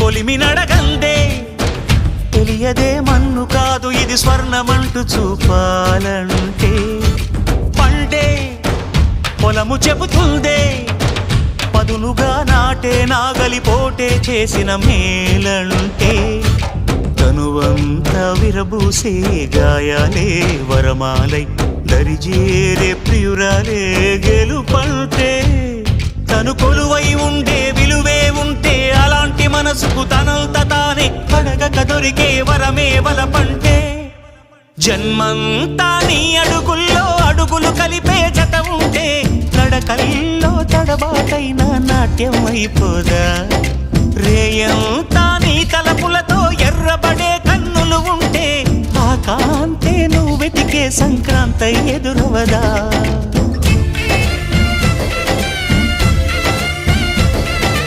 కొలిమి నడగందే తెలియదే మన్ను కాదు ఇది స్వర్ణమంటూ చూపాలంటే పండే పొలము చెబుతుందే పదునుగా నాటే నాగలిపోటే చేసిన మేలంటే తనువంతా విరబూసే గాయాలే వరమాలై దరిజేరే ప్రియురాలే గెలుపంటే తను కొలువై ఉండే విలువే ఉంటే అలాంటి మనసుకు తనంత తానే అడగక దొరికే వరమే వలపంటే జన్మంతా నీ అడుగుల్లో అడుగులు కలిపే జత ఉంటే నడకల్లో తడబాటైన నాట్యం అయిపోదా రేయంతా నీ తలపులతో ఎర్రబడే కన్నులు ఉంటే ఆ కాంతే నువ్వు వెతికే సంక్రాంతి ఎదురవదా